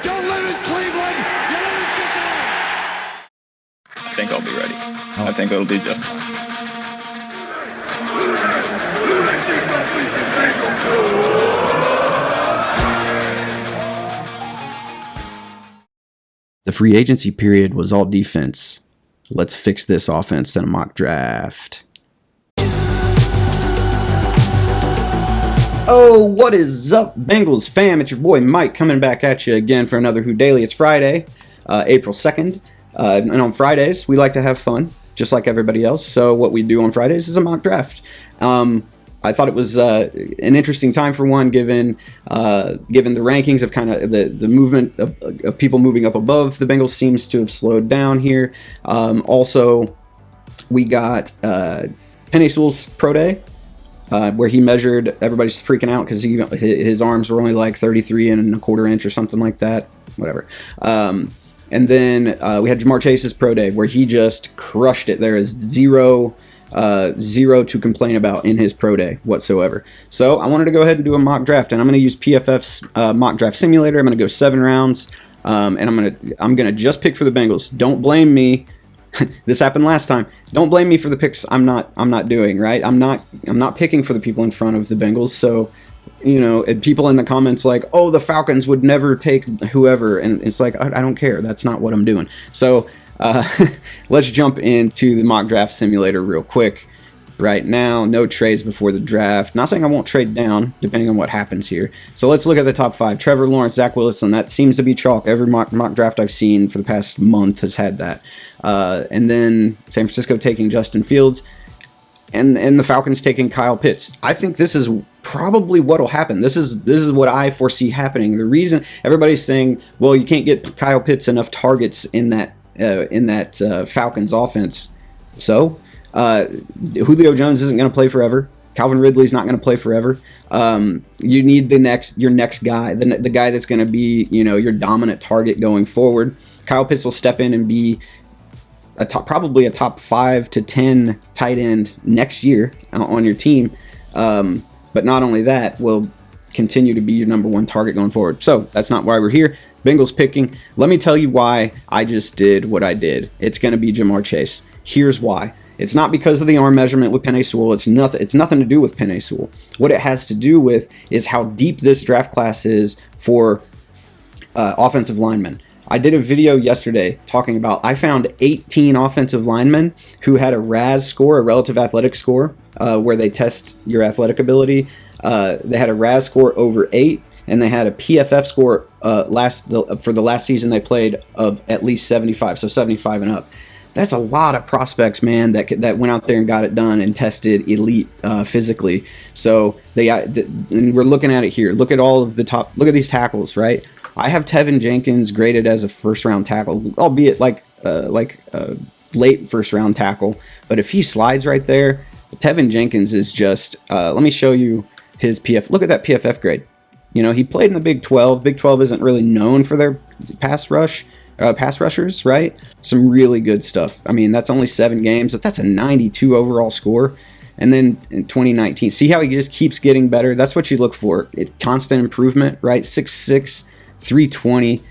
don't live in Cleveland. You live in Cincinnati. I think I'll be ready. I think it'll be just fine. The free agency period was all defense. Let's fix this offense in a mock draft. Oh, what is up, Bengals fam? It's your boy Mike coming back at you again for another Who Daily. It's Friday, April 2nd. And on Fridays, we like to have fun, just like everybody else. So what we do on Fridays is a mock draft. I thought it was an interesting time for one, given the rankings of kind of the movement of people moving up above. The Bengals seems to have slowed down here. Also, we got Penei Sewell's Pro Day, where he measured. Everybody's freaking out because his arms were only like 33 and a quarter inch or something like that. Whatever. And then we had Ja'Marr Chase's Pro Day, where he just crushed it. There is zero to complain about in his Pro Day whatsoever. So I wanted to go ahead and do a mock draft, and I'm going to use PFF's mock draft simulator. I'm going to go 7 rounds, and I'm gonna just pick for the Bengals. Don't blame me. This happened last time. Don't blame me for the picks I'm not doing, right? I'm not picking for the people in front of the Bengals. So, you know, people in the comments like, oh, the Falcons would never take whoever, and it's like, I don't care. That's not what I'm doing. So let's jump into the mock draft simulator real quick. Right now, no trades before the draft. Not saying I won't trade down, depending on what happens here. So let's look at the top 5. Trevor Lawrence, Zach Wilson. That seems to be chalk. Every mock draft I've seen for the past month has had that. And then San Francisco taking Justin Fields. And the Falcons taking Kyle Pitts. I think this is probably what will happen. This is what I foresee happening. The reason everybody's saying, well, you can't get Kyle Pitts enough targets in that Falcons offense. So Julio Jones isn't going to play forever. Calvin Ridley's not going to play forever. You need your next guy, the guy that's going to be, you know, your dominant target going forward. Kyle Pitts will step in and be probably a top 5 to 10 tight end next year on your team. But not only that, will continue to be your number 1 target going forward. So that's not why we're here. Bengals picking. Let me tell you why I just did what I did. It's going to be Ja'Marr Chase. Here's why. It's not because of the arm measurement with Penei Sewell. It's nothing to do with Penei Sewell. What it has to do with is how deep this draft class is for offensive linemen. I did a video yesterday talking about, I found 18 offensive linemen who had a RAS score, a relative athletic score, where they test your athletic ability. They had a RAS score over 8, and they had a PFF score for the last season they played of at least 75, so 75 and up. That's a lot of prospects, man, that went out there and got it done and tested elite physically. So and we're looking at it here. Look at all of the top. Look at these tackles, right? I have Tevin Jenkins graded as a first-round tackle, albeit like late first-round tackle. But if he slides right there, Tevin Jenkins is just. Let me show you his PF. Look at that PFF grade. You know, he played in the Big 12. Big 12 isn't really known for their pass rushers, right? Some really good stuff. I mean, that's only 7 games, but that's a 92 overall score. And then in 2019, see how he just keeps getting better? That's what you look for. Constant improvement, right? 6'6", 320.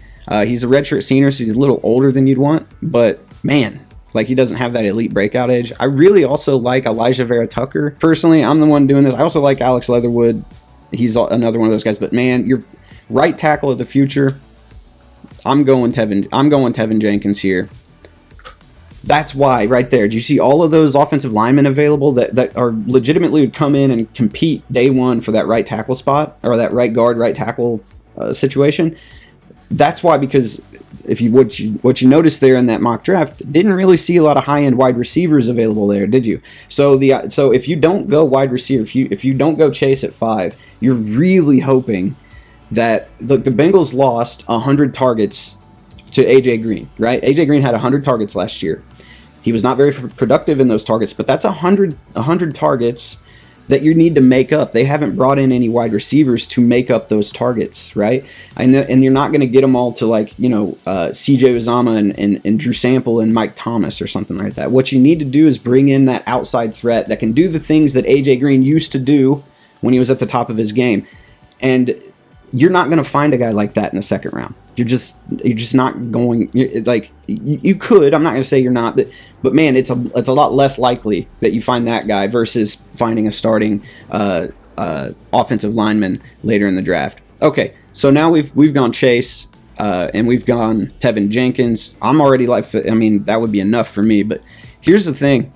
He's a redshirt senior, so he's a little older than you'd want. But, man, like, he doesn't have that elite breakout edge. I really also like Elijah Vera Tucker. Personally, I'm the one doing this. I also like Alex Leatherwood. He's another one of those guys. But, man, your right tackle of the future, I'm going Tevin Jenkins here. That's why, right there. Do you see all of those offensive linemen available that are legitimately would come in and compete day one for that right tackle spot, or that right guard, right tackle situation? That's why, because what you noticed there in that mock draft, didn't really see a lot of high-end wide receivers available there, did you? So if you don't go wide receiver, if you don't go Chase at 5, you're really hoping that the Bengals lost 100 targets to AJ Green, right? AJ Green had 100 targets last year. He was not very productive in those targets, but that's 100 targets that you need to make up. They haven't brought in any wide receivers to make up those targets, right? And you're not going to get them all to, like, you know, CJ Uzomah and Drew Sample and Mike Thomas or something like that. What you need to do is bring in that outside threat that can do the things that AJ Green used to do when he was at the top of his game. And you're not going to find a guy like that in the second round. you're just not going. You could. I'm not going to say you're not, but man, it's a lot less likely that you find that guy versus finding a starting offensive lineman later in the draft. Okay, so now we've gone Chase and we've gone Tevin Jenkins. I'm already that would be enough for me. But here's the thing.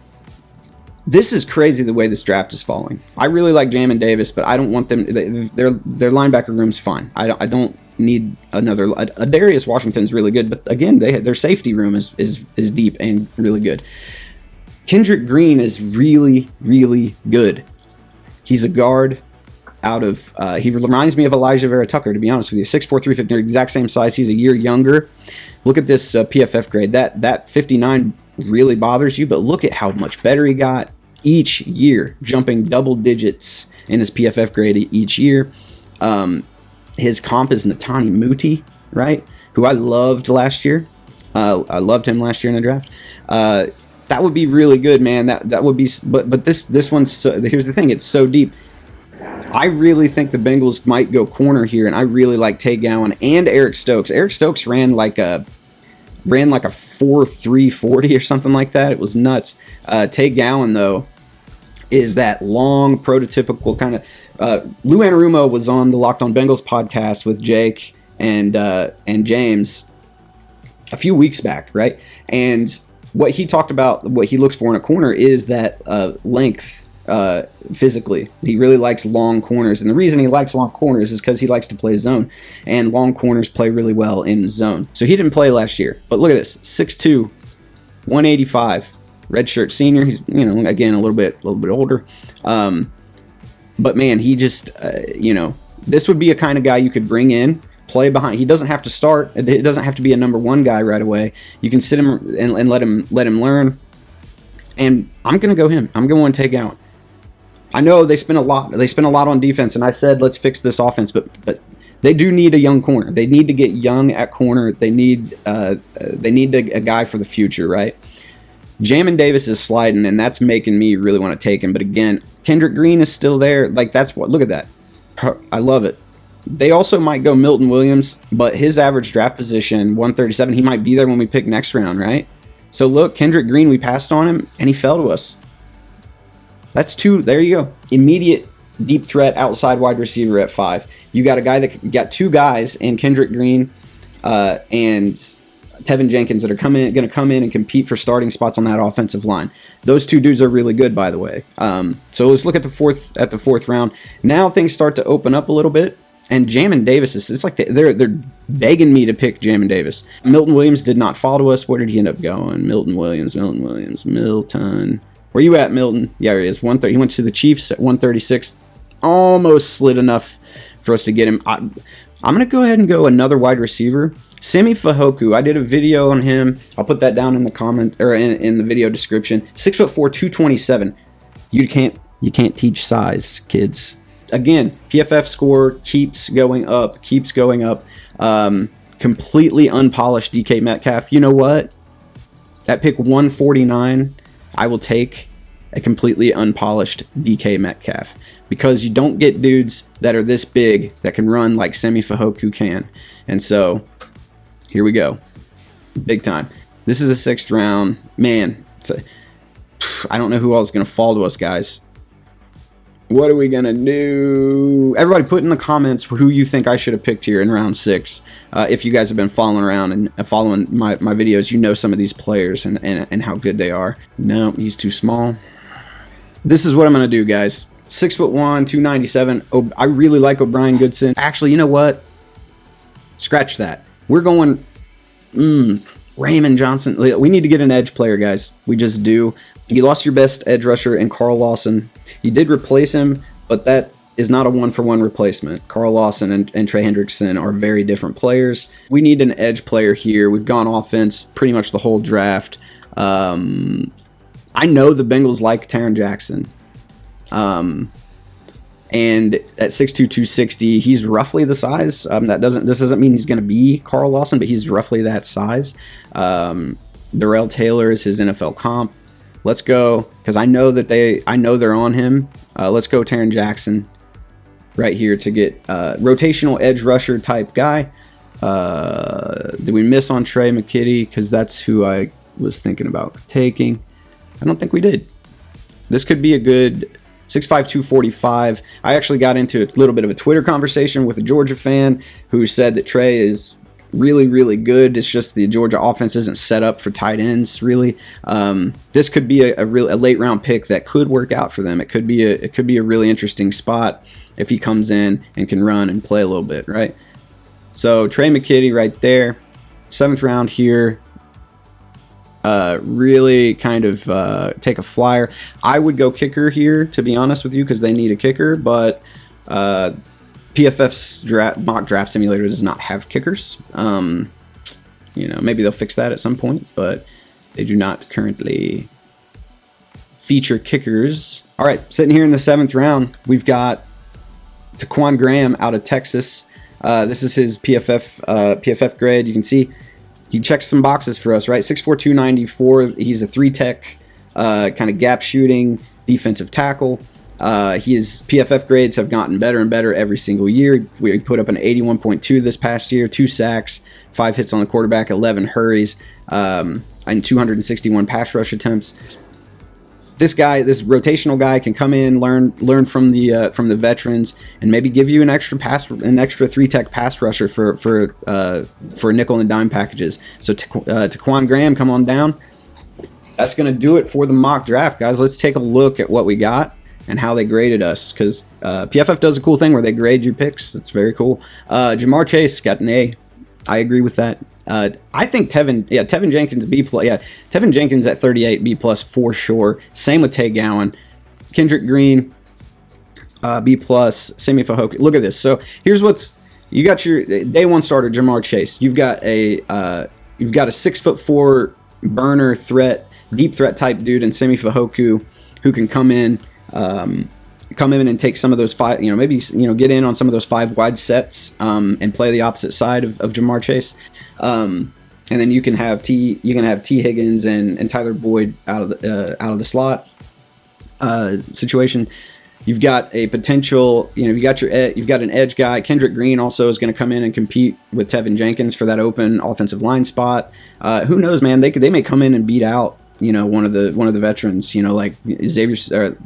This is crazy the way this draft is falling. I really like Jamin Davis, but I don't want them. Their linebacker room's fine. I don't need another. Darius Washington's really good, but again, their safety room is deep and really good. Kendrick Green is really, really good. He's a guard out of. He reminds me of Elijah Vera Tucker, to be honest with you. 6'4", 350, they're exact same size. He's a year younger. Look at this PFF grade. That 59 really bothers you, but look at how much better he got each year, jumping double digits in his PFF grade each year. His comp is Netani Muti, right? Who I loved last year. I loved him last year in the draft. That would be really good, man. That would be. But this one's. Here's the thing. It's so deep. I really think the Bengals might go corner here, and I really like Tay Gowan and Eric Stokes. Eric Stokes ran like a 4.340 or something like that. It was nuts. Tay Gowan, though, is that long, prototypical kind of. Lou Anarumo was on the Locked On Bengals podcast with Jake and James a few weeks back, right? And what he talked about, what he looks for in a corner is that length. Physically, he really likes long corners, and the reason he likes long corners is because he likes to play zone, and long corners play really well in zone. So he didn't play last year, but look at this: 6'2", 185, redshirt senior. He's again a little bit older, but man, he just this would be a kind of guy you could bring in, play behind. He doesn't have to start. It doesn't have to be a number one guy right away. You can sit him and let him learn. And I'm gonna go him. I'm going to take out. I know they spent a lot on defense, and I said let's fix this offense, but they do need a young corner. They need to get young at corner. They need a guy for the future, right? Jamin Davis is sliding, and that's making me really want to take him. But again, Kendrick Green is still there. Look at that. I love it. They also might go Milton Williams, but his average draft position 137. He might be there when we pick next round, right? So look, Kendrick Green, we passed on him, and he fell to us. That's two. There you go. Immediate deep threat outside wide receiver at 5. You got a guy got two guys in Kendrick Green and Tevin Jenkins that are going to come in and compete for starting spots on that offensive line. Those two dudes are really good, by the way. So let's look at the fourth round. Now things start to open up a little bit. And Jamin Davis it's like they're begging me to pick Jamin Davis. Milton Williams did not fall to us. Where did he end up going? Milton. Where you at, Milton? Yeah, he is. 130. He went to the Chiefs at 136. Almost slid enough for us to get him. I'm going to go ahead and go another wide receiver. Sami Fahoku. I did a video on him. I'll put that down in the comment or in the video description. 6'4", 227. You can't teach size, kids. Again, PFF score keeps going up. Completely unpolished DK Metcalf. You know what? At pick 149, I will take a completely unpolished DK Metcalf because you don't get dudes that are this big that can run like Sami Fahoku can. And so, here we go. Big time. This is a 6th round. Man, I don't know who else is going to fall to us, guys. What are we going to do? Everybody put in the comments who you think I should have picked here in round 6. If you guys have been following around and following my videos, you know some of these players and how good they are. No, he's too small. This is what I'm going to do, guys. 6'1", 297. I really like O'Brien Goodson. Actually, you know what? Scratch that. We're going Raymond Johnson. We need to get an edge player, guys. We just do. You lost your best edge rusher in Carl Lawson. You did replace him, but that is not a one-for-one replacement. Carl Lawson and Trey Hendrickson are very different players. We need an edge player here. We've gone offense pretty much the whole draft. I know the Bengals like Taron Jackson. And at 6'2", 260, he's roughly the size. This doesn't mean he's going to be Carl Lawson, but he's roughly that size. Darrell Taylor is his NFL comp. Let's go, because I know they're on him. Let's go Taron Jackson right here to get rotational edge rusher type guy. Did we miss on Trey McKitty? Because that's who I was thinking about taking. I don't think we did. This could be a good 6'5", 245. I actually got into a little bit of a Twitter conversation with a Georgia fan who said that Trey is really, really good. It's just the Georgia offense isn't set up for tight ends, really. This could be a late round pick that could work out for them. It could be a really interesting spot if he comes in and can run and play a little bit, right? So Trey McKitty right there, 7th round here. Really kind of take a flyer. I would go kicker here, to be honest with you, because they need a kicker, but PFF's mock draft simulator does not have kickers. Maybe they'll fix that at some point, but they do not currently feature kickers. All right, sitting here in the 7th round, we've got Taquan Graham out of Texas. This is his PFF grade. You can see he checks some boxes for us, right? 6'4", 294. He's a 3-tech kind of gap shooting defensive tackle. His PFF grades have gotten better and better every single year. We put up an 81.2 this past year, 2 sacks, 5 hits on the quarterback, 11 hurries, and 261 pass rush attempts. This rotational guy, can come in, learn from the veterans, and maybe give you an extra 3-tech pass rusher for nickel and dime packages. So Taquan Graham, come on down. That's going to do it for the mock draft, guys. Let's take a look at what we got and how they graded us, because PFF does a cool thing where they grade your picks. That's very cool. Jamar Chase got an A. I agree with that. I think Tevin Jenkins B+. Yeah, Tevin Jenkins at 38 B+ for sure. Same with Tay Gowan, Kendrick Green B+, Sami Fahoku. Look at this. So here's you got your day 1 starter Jamar Chase. You've got a 6'4" burner threat, deep threat type dude, and Sami Fahoku, who can come in and take some of those 5, maybe get in on some of those 5 wide sets and play the opposite side of Jamar Chase. And then you can have T Higgins and Tyler Boyd out of the slot situation. You've got a potential, you've got an edge guy. Kendrick Green also is going to come in and compete with Tevin Jenkins for that open offensive line spot. Who knows, man? They may come in and beat out one of the veterans, like Xavier,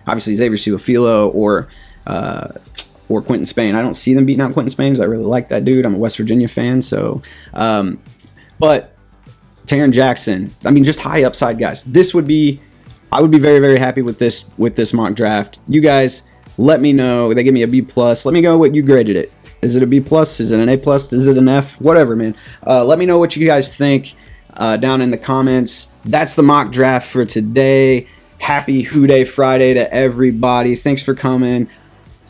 obviously Xavier Suafilo or Quentin Spain. I don't see them beating out Quentin Spain because I really like that dude. I'm a West Virginia fan, so. But Taron Jackson, just high upside guys. I would be very, very happy with this mock draft. You guys, let me know. They give me a B+. Let me know what you graded it. Is it a B+? Is it an A+? Is it an F? Whatever, man. Let me know what you guys think down in the comments. That's the mock draft for today. Happy Who Day Friday to everybody. Thanks for coming.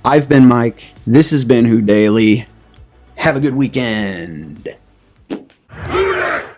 I've been Mike. This has been Who Daily. Have a good weekend.